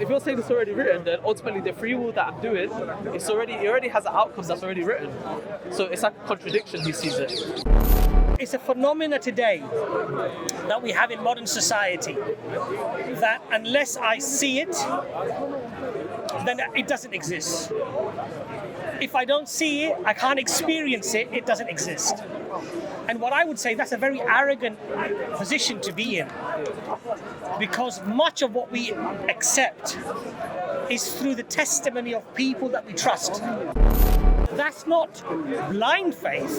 if you're saying it's already written, then ultimately the free will that I'm doing, it already has an outcome that's already written. So it's like a contradiction, he sees it. It's a phenomena today that we have in modern society that unless I see it, then it doesn't exist. If I don't see it, I can't experience it, it doesn't exist. And what I would say, that's a very arrogant position to be in, because much of what we accept is through the testimony of people that we trust. That's not blind faith,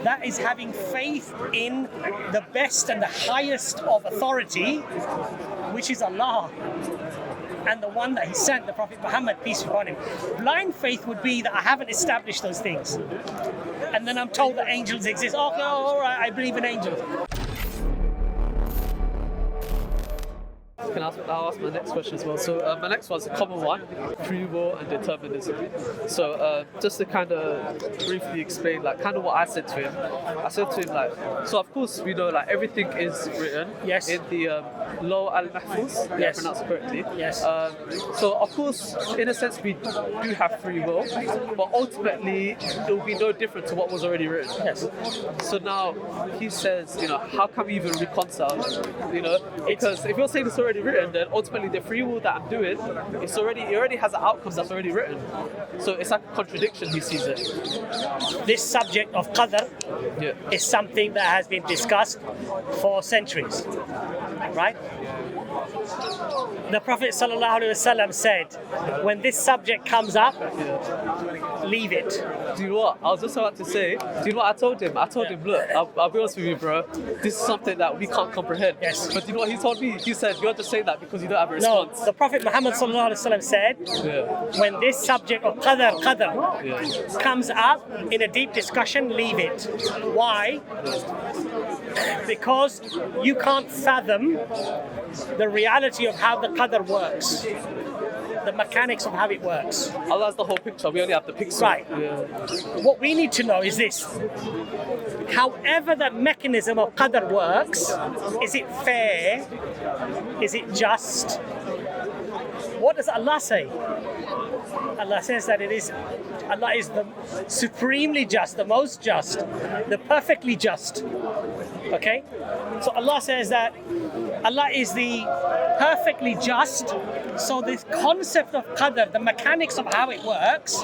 that is having faith in the best and the highest of authority, which is Allah, and the one that He sent, the Prophet Muhammad, peace be upon him. Blind faith would be that I haven't established those things, and then I'm told that angels exist. Okay, all right, I believe in angels. I'll ask my next question as well. So my next one's a common one: free will and determinism. So just to kind of briefly explain, like kind of what I said to him. I said to him like, so of course we know like everything is written in the Law al-Mahfuz. If I pronounce it correctly. Yes. So of course, in a sense, we do have free will, but ultimately it will be no different to what was already written. Yes. So now he says, how can we even reconcile? Because if you're saying it's already written, then ultimately the free will that I'm doing, it already has an outcome that's already written. So it's like a contradiction, he sees it. This subject of Qadr is something that has been discussed for centuries, right? The Prophet ﷺ said, when this subject comes up, leave it. Do you know what? I was just about to say, do you know what I told him? I told him, look, I'll be honest with you, bro, this is something that we can't comprehend. Yes. But you know what he told me? He said, you're just saying that because you don't have a response. No, the Prophet Muhammad ﷺ said, when this subject of Qadr comes up in a deep discussion, leave it. Why? Because you can't fathom the reality of how the Qadr works, the mechanics of how it works. Allah's the whole picture, we only have the pixel. Right. What we need to know is this: however that mechanism of Qadr works, is it fair? Is it just? What does Allah say? Allah says that Allah is the supremely just, the most just, the perfectly just. Okay? So Allah says that Allah is the perfectly just. So this concept of Qadr, the mechanics of how it works,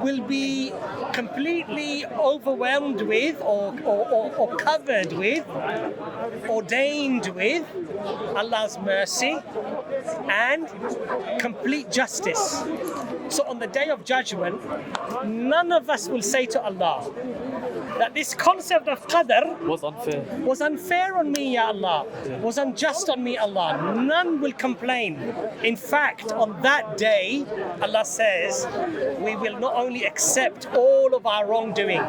will be completely overwhelmed with or covered with, ordained with Allah's mercy and complete justice. So on the day of judgment, none of us will say to Allah that this concept of Qadr was unfair on me, Ya Allah, was unjust on me, Allah. None will complain. In fact, on that day, Allah says, we will not only accept all of our wrongdoing,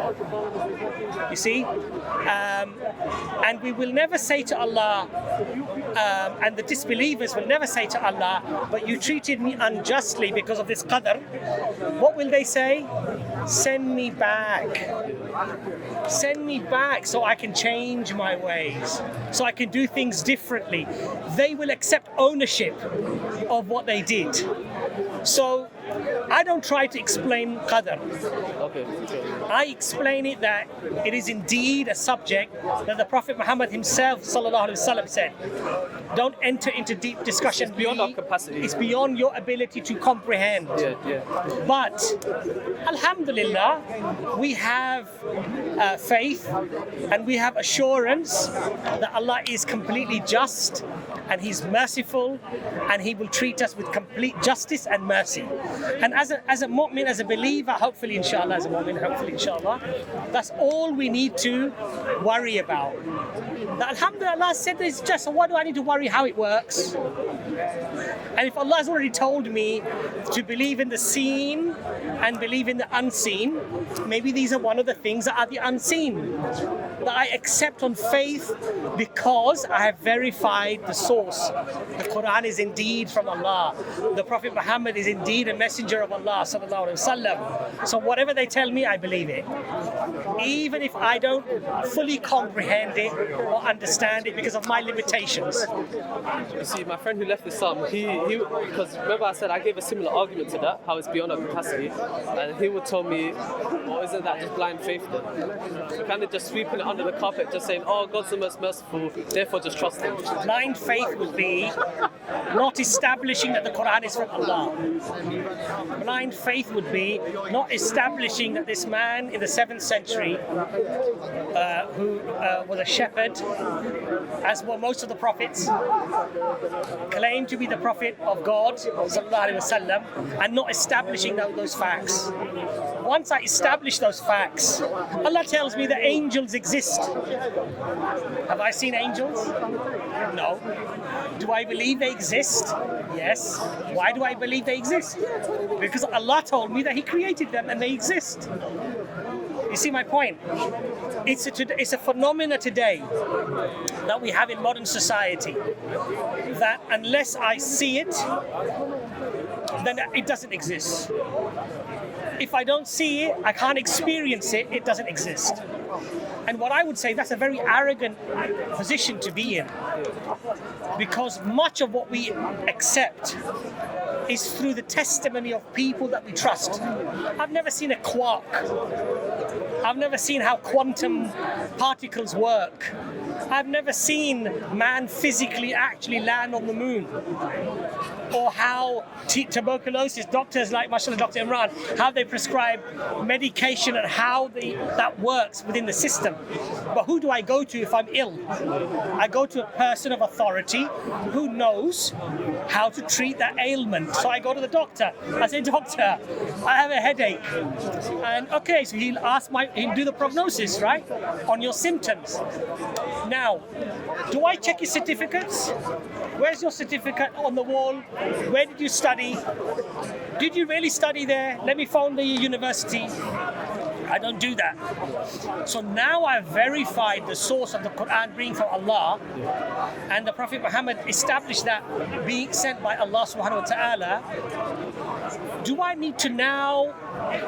you see, and we will never say to Allah, and the disbelievers will never say to Allah, but you treated me unjustly because of this Qadr. What will they say? Send me back. Send me back so I can change my ways, so I can do things differently. They will accept ownership of what they did. So I don't try to explain Qadr. I explain it that it is indeed a subject that the Prophet Muhammad himself ﷺ said, don't enter into deep discussion. It's beyond our capacity. It's beyond your ability to comprehend. But alhamdulillah, we have faith and we have assurance that Allah is completely just and He's merciful and He will treat us with complete justice and mercy. And as a mu'min, as a believer, hopefully inshallah, as a mu'min, hopefully inshallah, that's all we need to worry about. That alhamdulillah, Allah said it's just, so why do I need to worry how it works? And if Allah has already told me to believe in the seen and believe in the unseen, maybe these are one of the things that are the unseen. that I accept on faith because I have verified the source. The Quran is indeed from Allah. The Prophet Muhammad is indeed a messenger of Allah sallallahu alaihi wasallam. So whatever they tell me, I believe it, even if I don't fully comprehend it or understand it because of my limitations. You see, my friend who left Islam, he because remember I said I gave a similar argument to that, how it's beyond our capacity, and he would tell me, well, isn't that just blind faith then? We're kind of just sweeping it under the carpet, just saying, oh, God's the most merciful, therefore just trust Him. Blind faith would be not establishing that the Quran is from Allah. Blind faith would be not establishing that this man in the 7th century who was a shepherd, as were most of the prophets, claimed to be the prophet of God sallallahu alaihi wasallam, and not establishing those facts. Once I establish those facts, Allah tells me that angels exist. Have I seen angels? No. Do I believe they exist? Yes. Why do I believe they exist? Because Allah told me that He created them and they exist. You see my point? It's a phenomena today that we have in modern society, that unless I see it, then it doesn't exist. If I don't see it, I can't experience it, it doesn't exist. And what I would say, that's a very arrogant position to be in, because much of what we accept is through the testimony of people that we trust. I've never seen a quark. I've never seen how quantum particles work. I've never seen man physically actually land on the moon. Or how tuberculosis, doctors like mashallah Dr. Imran, how they prescribe medication and how that works within the system. But who do I go to if I'm ill? I go to a person of authority who knows how to treat that ailment. So I go to the doctor. I say, doctor, I have a headache. And okay, so he'll do the prognosis, right, on your symptoms. Now, do I check your certificates? Where's your certificate on the wall? Where did you study? Did you really study there? Let me phone the university. I don't do that. So now I've verified the source of the Quran being from Allah, and the Prophet Muhammad established that being sent by Allah subhanahu wa ta'ala. Do I need to now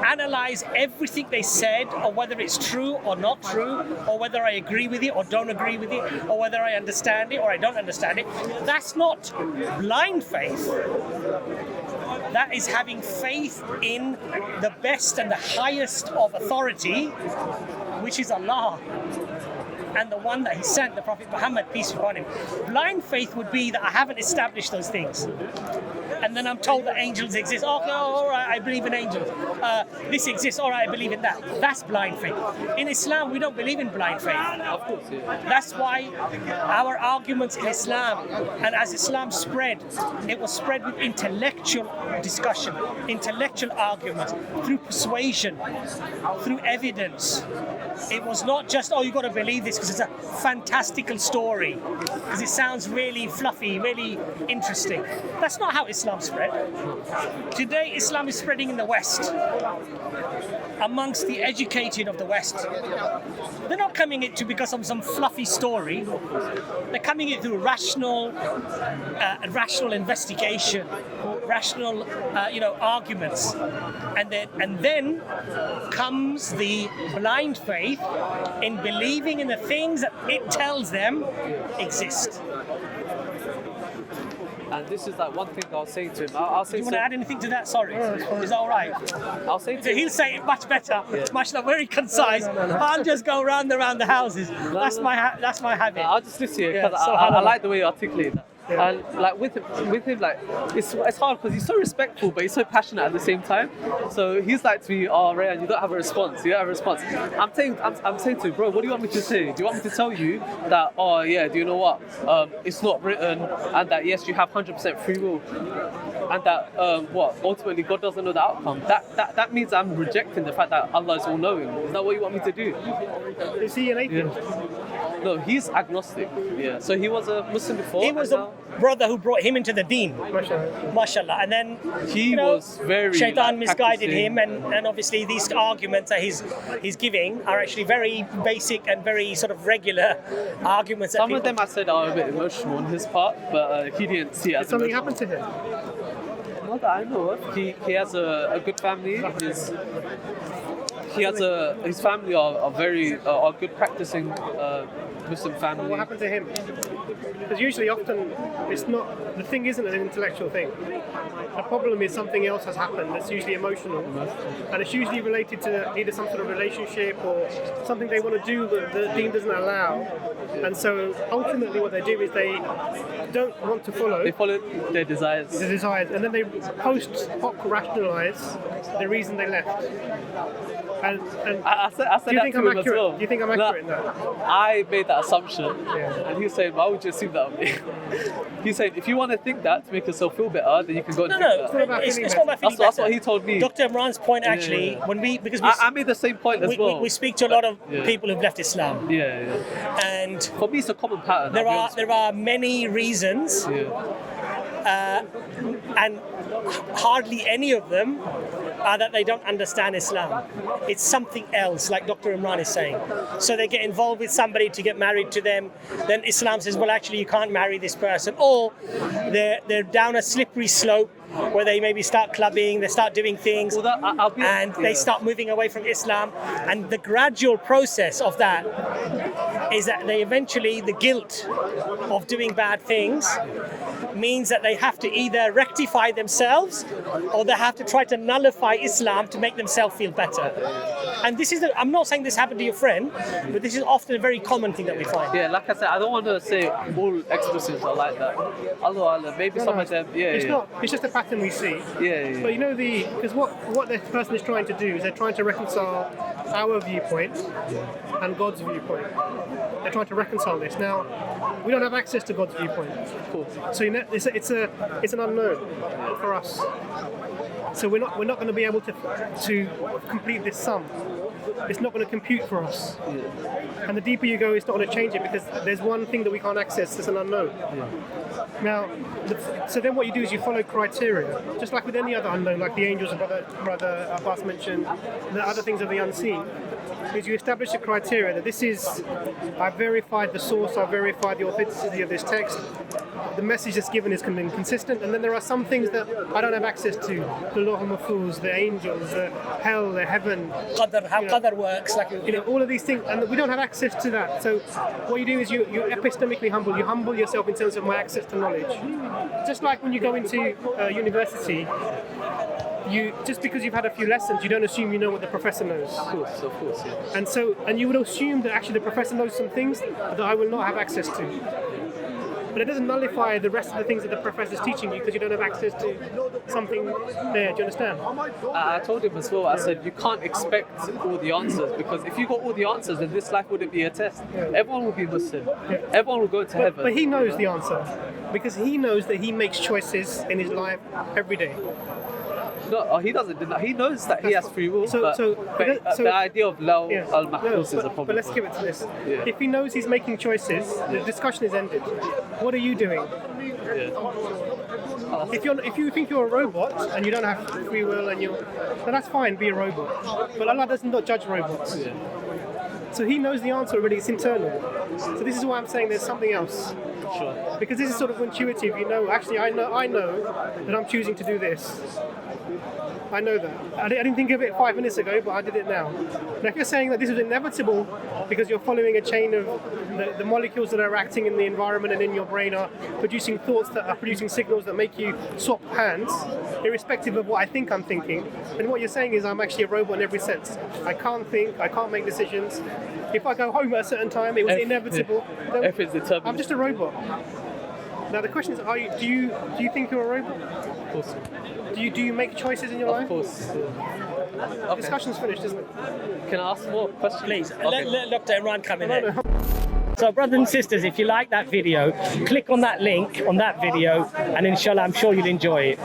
analyze everything they said, or whether it's true or not true, or whether I agree with it or don't agree with it, or whether I understand it or I don't understand it? That's not blind faith. That is having faith in the best and the highest of authority, which is Allah, and the one that He sent, the Prophet Muhammad, peace be upon him. Blind faith would be that I haven't established those things, and then I'm told that angels exist. Okay, all right, I believe in angels. This exists. All right, I believe in that. That's blind faith. In Islam, we don't believe in blind faith. Of course, yeah. That's why our arguments in Islam, and as Islam spread, it was spread with intellectual discussion, intellectual arguments, through persuasion, through evidence. It was not just, oh, you got to believe this because it's a fantastical story, because it sounds really fluffy, really interesting. That's not how Islam spread. Today, Islam is spreading in the West, amongst the educated of the West. They're not coming into because of some fluffy story. They're coming in through rational investigation, rational, arguments, and then comes the blind faith in believing in the things that it tells them exist. And this is like one thing I'll say to him. I'll say Do you want to add anything to that? Sorry. Is that all right? I'll say to him. He'll say it much better, much very concise. I'll just go round the houses. That's my habit. I'll just listen to you because I like the way you articulate that. Yeah. And like with him, like it's hard because he's so respectful, but he's so passionate at the same time. So he's like to me, "Oh, Rayan, you don't have a response. You don't have a response." I'm saying to him, "Bro, what do you want me to say? Do you want me to tell you that? Oh yeah, do you know what? It's not written, and that yes, you have 100% free will, and that ultimately God doesn't know the outcome. That means I'm rejecting the fact that Allah is all knowing. Is that what you want me to do?" Is he an atheist? Yeah. No, he's agnostic. Yeah. So he was a Muslim before. He was brother who brought him into the deen. Mashallah. And then He was very, Shaitan like, misguided practicing. him, and obviously these arguments that he's giving are actually very basic and very sort of regular arguments. That Some of people, them I said are a bit emotional on his part, but he didn't see it as Something emotional. happened to him. Not that I know of. He has a good family. His family are very are good practicing Muslim family. What happened to him? Because usually, often, it's not. The thing isn't an intellectual thing. The problem is something else has happened that's usually emotional, and it's usually related to either some sort of relationship or something they want to do that the deen doesn't allow. And so, ultimately, what they do is they don't want to follow. They follow their desires. The desires, and then they post hoc rationalize the reason they left. And I said do you that think to I'm him as accurate? well. Do you think I'm accurate in that? I made that assumption, Yeah. and he was saying, "Why would you assume that of me?" He's saying, "If you want to think that to make yourself feel better, then you can go and no, think no, that." not about it's feeling not about feeling That's better. what he told me. Dr. Imran's point actually, Yeah. when because I made the same point as well. we speak to a lot of Yeah. people who've left Islam, Yeah. and For me, it's a common pattern. there are many reasons, Yeah. and hardly any of them are that they don't understand Islam. It's something else, like Dr. Imran is saying. So they get involved with somebody to get married to them. Then Islam says, well, actually, you can't marry this person. Or they're down a slippery slope where they maybe start clubbing, they start doing things, Well, that, I'll be, and they start moving away from Islam. And the gradual process of that is that they eventually, the guilt of doing bad things means that they have to either rectify themselves or they have to try to nullify Islam to make themselves feel better. And this is, I'm not saying this happened to your friend, but this is often a very common thing that we find. Yeah, like I said, I don't want to say all ex-Muslims are like that. Allah, maybe some of them, It's not. It's just a pattern we see. Yeah. But you know because what this person is trying to do is they're trying to reconcile our viewpoint and God's viewpoint. They're trying to reconcile this. Now, we don't have access to God's viewpoint, Of course. so it's an unknown for us. So we're not going to be able to complete this sum. It's not going to compute for us. And the deeper you go, it's not going to change it because there's one thing that we can't access that's an unknown. Now, so then what you do is you follow criteria, just like with any other unknown, like the angels, Brother Abbas mentioned, the other things of the unseen, is you establish a criteria that this is, I've verified the source, I've verified the authenticity of this text, the message that's given is consistent, and then there are some things that I don't have access to, the Lawh al-Mahfuz, the angels, the hell, the heaven, Qadr, how Qadr works, like all of these things, and we don't have access to that. So what you do is you're epistemically humble. You humble yourself in terms of my access to knowledge. Just like when you go into university, just because you've had a few lessons, you don't assume you know what the professor knows. Of course, yeah. And you would assume that actually the professor knows some things that I will not have access to. But it doesn't nullify the rest of the things that the professor's teaching you because you don't have access to something there. Do you understand? I told him as well, I said, you can't expect all the answers because if you got all the answers, then this life wouldn't be a test. Everyone will be Muslim. Everyone will go to heaven. But he knows the answer because he knows that he makes choices in his life every day. No, he doesn't deny. He knows that he has free will, So- but so- the idea of Lawh Yeah. al-Mahfuz is a but problem. let's give it to this. Yeah. If he knows he's making choices, the discussion is ended. What are you doing? If you think you're a robot and you don't have free will then that's fine, be a robot. But Allah does not judge robots. Yeah. So he knows the answer already, it's internal. So this is why I'm saying there's something else. Sure. Because this is sort of intuitive, actually I know that I'm choosing to do this. I know that. I didn't think of it 5 minutes ago, but I did it now. Now if you're saying that this is inevitable because you're following a chain of the molecules that are acting in the environment and in your brain are producing thoughts that are producing signals that make you swap hands, irrespective of what I think I'm thinking, then what you're saying is I'm actually a robot in every sense. I can't think, I can't make decisions. If I go home at a certain time, it was inevitable. Then F is determined. I'm just a robot. Now the question is, do you think you're a robot? Of course. Do you make choices in your life? Of course. Okay. Discussion's finished, isn't it? Can I ask more questions? please, Okay. let Dr. Imran come in there. No. So brothers and sisters, if you like that video, click on that link on that video and inshallah I'm sure you'll enjoy it.